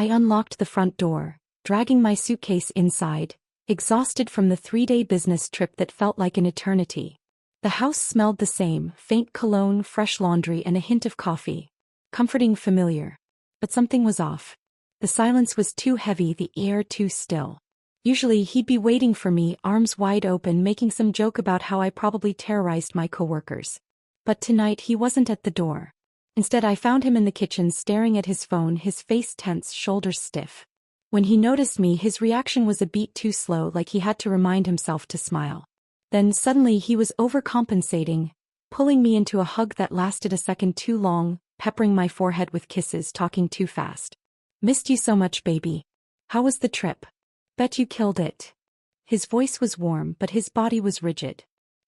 I unlocked the front door, dragging my suitcase inside, exhausted from the 3-day business trip that felt like an eternity. The house smelled the same, faint cologne, fresh laundry, and a hint of coffee. Comforting, familiar. But something was off. The silence was too heavy, the air too still. Usually he'd be waiting for me, arms wide open, making some joke about how I probably terrorized my coworkers. But tonight he wasn't at the door. Instead, I found him in the kitchen staring at his phone, his face tense, shoulders stiff. When he noticed me, his reaction was a beat too slow, like he had to remind himself to smile. Then suddenly he was overcompensating, pulling me into a hug that lasted a second too long, peppering my forehead with kisses, talking too fast. "Missed you so much, baby. How was the trip? Bet you killed it." His voice was warm, but his body was rigid.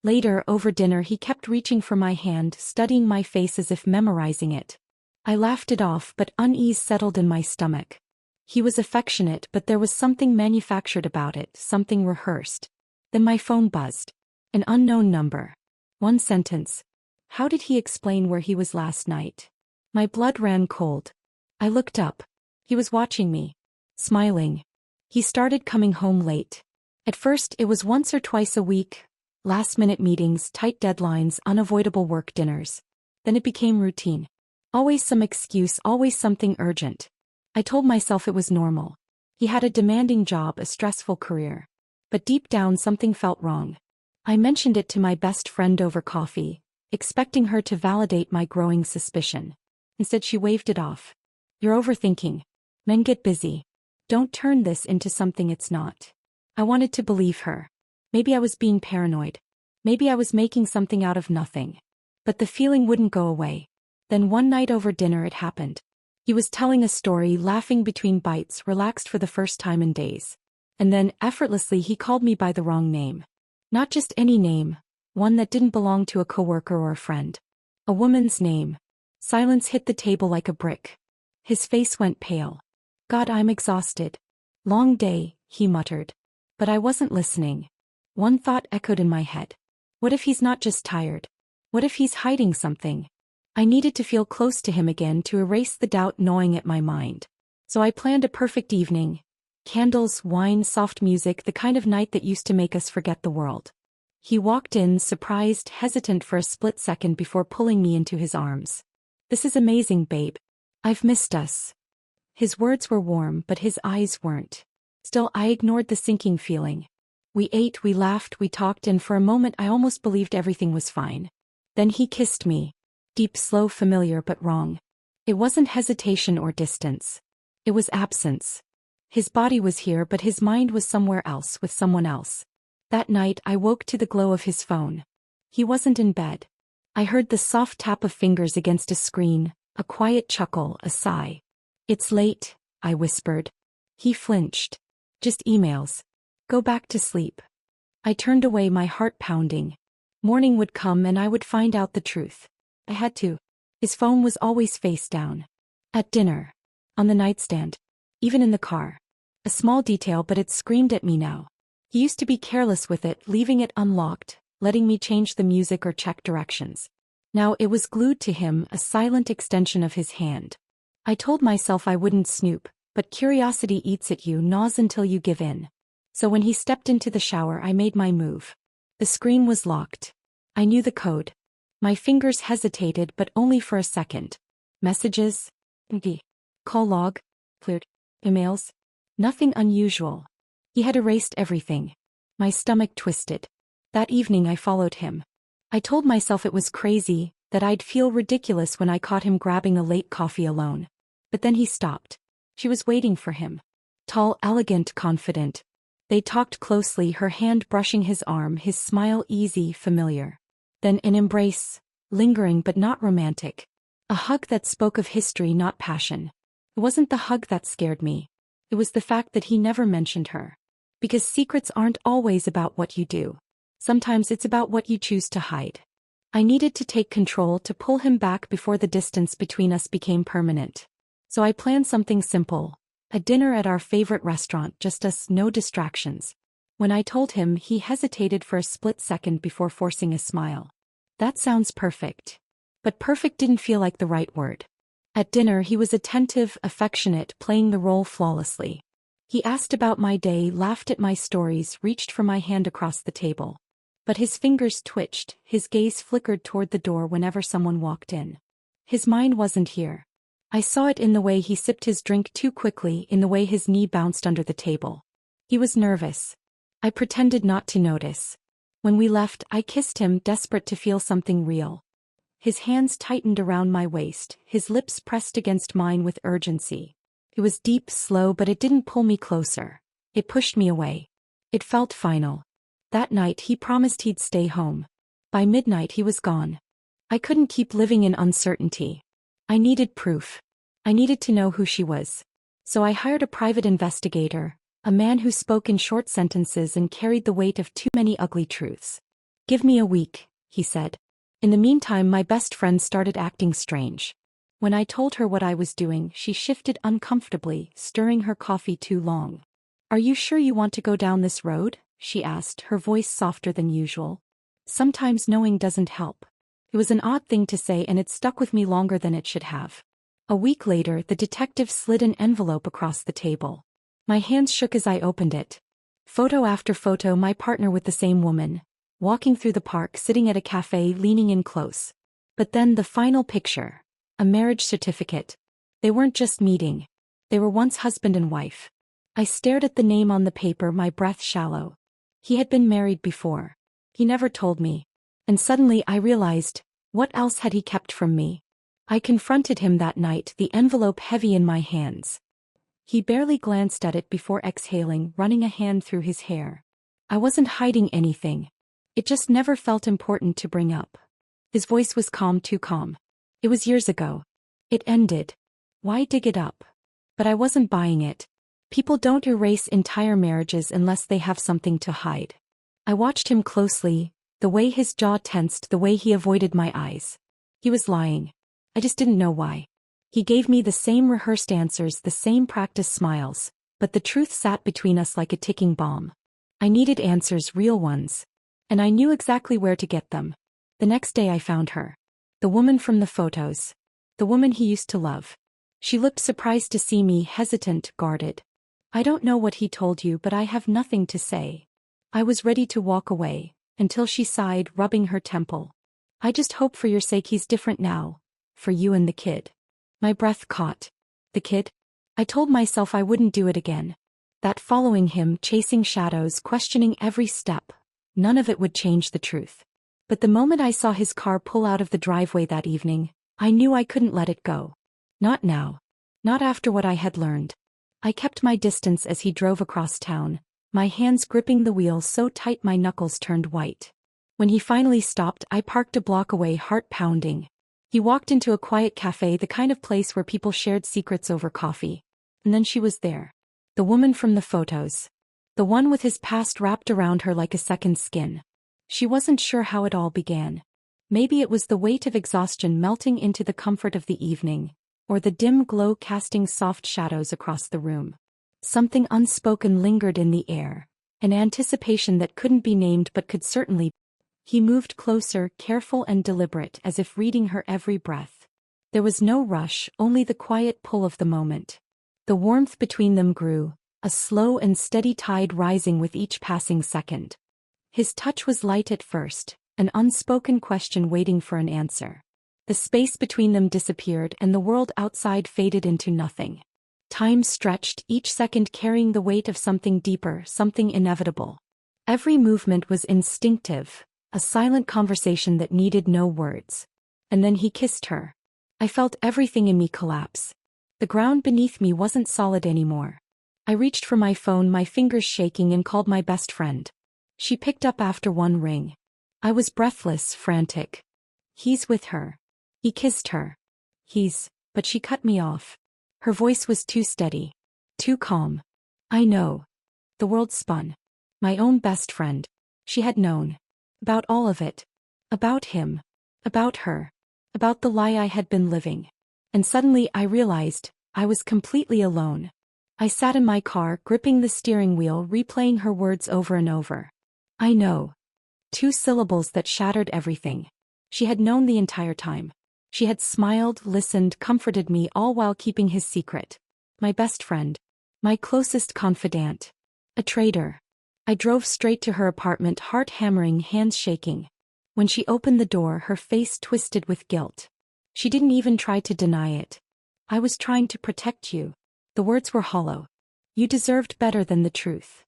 Later, over dinner, he kept reaching for my hand, studying my face as if memorizing it. I laughed it off, but unease settled in my stomach. He was affectionate, but there was something manufactured about it, something rehearsed. Then my phone buzzed. An unknown number. One sentence. How did he explain where he was last night? My blood ran cold. I looked up. He was watching me. Smiling. He started coming home late. At first, it was once or twice a week. Last-minute meetings, tight deadlines, unavoidable work dinners. Then it became routine. Always some excuse, always something urgent. I told myself it was normal. He had a demanding job, a stressful career. But deep down something felt wrong. I mentioned it to my best friend over coffee, expecting her to validate my growing suspicion. Instead, she waved it off. "You're overthinking. Men get busy. Don't turn this into something it's not." I wanted to believe her. Maybe I was being paranoid. Maybe I was making something out of nothing. But the feeling wouldn't go away. Then one night over dinner it happened. He was telling a story, laughing between bites, relaxed for the first time in days. And then, effortlessly, he called me by the wrong name. Not just any name, one that didn't belong to a coworker or a friend. A woman's name. Silence hit the table like a brick. His face went pale. "God, I'm exhausted." "Long day," he muttered. But I wasn't listening. One thought echoed in my head. What if he's not just tired? What if he's hiding something? I needed to feel close to him again to erase the doubt gnawing at my mind. So I planned a perfect evening. Candles, wine, soft music, the kind of night that used to make us forget the world. He walked in, surprised, hesitant for a split second before pulling me into his arms. "This is amazing, babe. I've missed us." His words were warm, but his eyes weren't. Still, I ignored the sinking feeling. We ate, we laughed, we talked, and for a moment I almost believed everything was fine. Then he kissed me. Deep, slow, familiar, but wrong. It wasn't hesitation or distance. It was absence. His body was here, but his mind was somewhere else, with someone else. That night, I woke to the glow of his phone. He wasn't in bed. I heard the soft tap of fingers against a screen, a quiet chuckle, a sigh. "It's late," I whispered. He flinched. "Just emails. Go back to sleep." I turned away, my heart pounding. Morning would come and I would find out the truth. I had to. His phone was always face down. At dinner. On the nightstand. Even in the car. A small detail, but it screamed at me now. He used to be careless with it, leaving it unlocked, letting me change the music or check directions. Now it was glued to him, a silent extension of his hand. I told myself I wouldn't snoop, but curiosity eats at you, gnaws until you give in. So when he stepped into the shower, I made my move. The screen was locked. I knew the code. My fingers hesitated, but only for a second. Messages? Call log? Cleared. Emails? Nothing unusual. He had erased everything. My stomach twisted. That evening I followed him. I told myself it was crazy, that I'd feel ridiculous when I caught him grabbing a late coffee alone. But then he stopped. She was waiting for him. Tall, elegant, confident. They talked closely, her hand brushing his arm, his smile easy, familiar. Then an embrace, lingering but not romantic. A hug that spoke of history, not passion. It wasn't the hug that scared me. It was the fact that he never mentioned her. Because secrets aren't always about what you do. Sometimes it's about what you choose to hide. I needed to take control, to pull him back before the distance between us became permanent. So I planned something simple. A dinner at our favorite restaurant, just us, no distractions. When I told him, he hesitated for a split second before forcing a smile. "That sounds perfect." But perfect didn't feel like the right word. At dinner he was attentive, affectionate, playing the role flawlessly. He asked about my day, laughed at my stories, reached for my hand across the table. But his fingers twitched, his gaze flickered toward the door whenever someone walked in. His mind wasn't here. I saw it in the way he sipped his drink too quickly, in the way his knee bounced under the table. He was nervous. I pretended not to notice. When we left, I kissed him, desperate to feel something real. His hands tightened around my waist, his lips pressed against mine with urgency. It was deep, slow, but it didn't pull me closer. It pushed me away. It felt final. That night he promised he'd stay home. By midnight he was gone. I couldn't keep living in uncertainty. I needed proof. I needed to know who she was. So I hired a private investigator, a man who spoke in short sentences and carried the weight of too many ugly truths. "Give me a week," he said. In the meantime, my best friend started acting strange. When I told her what I was doing, she shifted uncomfortably, stirring her coffee too long. "Are you sure you want to go down this road?" she asked, her voice softer than usual. Sometimes knowing doesn't help. It was an odd thing to say, and it stuck with me longer than it should have. A week later, the detective slid an envelope across the table. My hands shook as I opened it. Photo after photo, my partner with the same woman, walking through the park, sitting at a cafe, leaning in close. But then the final picture. A marriage certificate. They weren't just meeting. They were once husband and wife. I stared at the name on the paper, my breath shallow. He had been married before. He never told me. And suddenly I realized, what else had he kept from me? I confronted him that night, the envelope heavy in my hands. He barely glanced at it before exhaling, running a hand through his hair. I wasn't hiding anything. It just never felt important to bring up. His voice was calm, too calm. It was years ago. It ended. Why dig it up? But I wasn't buying it. People don't erase entire marriages unless they have something to hide. I watched him closely, the way his jaw tensed, the way he avoided my eyes. He was lying. I just didn't know why. He gave me the same rehearsed answers, the same practiced smiles, but the truth sat between us like a ticking bomb. I needed answers, real ones. And I knew exactly where to get them. The next day I found her. The woman from the photos. The woman he used to love. She looked surprised to see me, hesitant, guarded. "I don't know what he told you, but I have nothing to say." I was ready to walk away, until she sighed, rubbing her temple. "I just hope for your sake he's different now. For you and the kid." My breath caught. The kid? I told myself I wouldn't do it again. That following him, chasing shadows, questioning every step, none of it would change the truth. But the moment I saw his car pull out of the driveway that evening, I knew I couldn't let it go. Not now. Not after what I had learned. I kept my distance as he drove across town, my hands gripping the wheel so tight my knuckles turned white. When he finally stopped, I parked a block away, heart pounding. He walked into a quiet cafe, the kind of place where people shared secrets over coffee. And then she was there. The woman from the photos. The one with his past wrapped around her like a second skin. She wasn't sure how it all began. Maybe it was the weight of exhaustion melting into the comfort of the evening, or the dim glow casting soft shadows across the room. Something unspoken lingered in the air, an anticipation that couldn't be named but could certainly. He moved closer, careful and deliberate, as if reading her every breath. There was no rush, only the quiet pull of the moment. The warmth between them grew, a slow and steady tide rising with each passing second. His touch was light at first, an unspoken question waiting for an answer. The space between them disappeared and the world outside faded into nothing. Time stretched, each second carrying the weight of something deeper, something inevitable. Every movement was instinctive, a silent conversation that needed no words. And then he kissed her. I felt everything in me collapse. The ground beneath me wasn't solid anymore. I reached for my phone, my fingers shaking, and called my best friend. She picked up after one ring. I was breathless, frantic. "He's with her. He kissed her. But she cut me off. Her voice was too steady. Too calm. "I know." The world spun. My own best friend. She had known. About all of it. About him. About her. About the lie I had been living. And suddenly I realized, I was completely alone. I sat in my car, gripping the steering wheel, replaying her words over and over. "I know." 2 syllables that shattered everything. She had known the entire time. She had smiled, listened, comforted me, all while keeping his secret. My best friend. My closest confidant. A traitor. I drove straight to her apartment, heart hammering, hands shaking. When she opened the door, her face twisted with guilt. She didn't even try to deny it. I was trying to protect you. The words were hollow. You deserved better than the truth.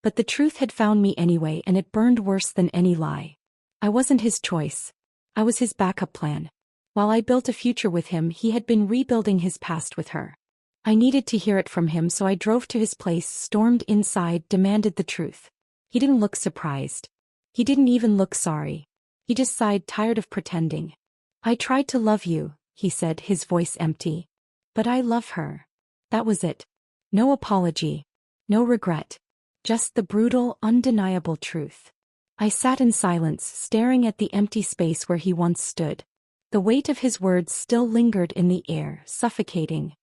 But the truth had found me anyway, and it burned worse than any lie. I wasn't his choice. I was his backup plan. While I built a future with him, he had been rebuilding his past with her. I needed to hear it from him, so I drove to his place, stormed inside, demanded the truth. He didn't look surprised. He didn't even look sorry. He just sighed, tired of pretending. I tried to love you, he said, his voice empty. But I love her. That was it. No apology. No regret. Just the brutal, undeniable truth. I sat in silence, staring at the empty space where he once stood. The weight of his words still lingered in the air, suffocating.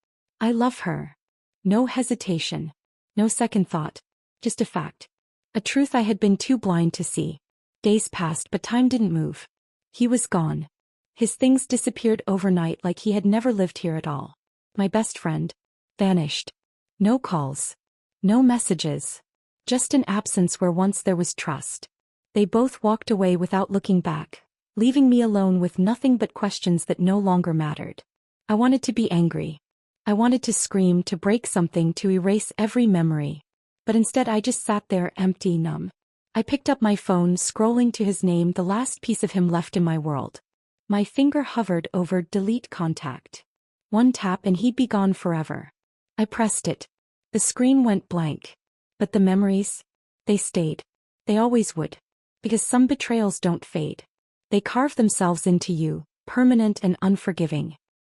I love her. No hesitation. No second thought. Just a fact. A truth I had been too blind to see. Days passed, but time didn't move. He was gone. His things disappeared overnight, like he had never lived here at all. My best friend. Vanished. No calls. No messages. Just an absence where once there was trust. They both walked away without looking back, leaving me alone with nothing but questions that no longer mattered. I wanted to be angry. I wanted to scream, to break something, to erase every memory. But instead I just sat there, empty, numb. I picked up my phone, scrolling to his name, the last piece of him left in my world. My finger hovered over delete contact. One tap and he'd be gone forever. I pressed it. The screen went blank. But the memories? They stayed. They always would. Because some betrayals don't fade. They carve themselves into you, permanent and unforgiving.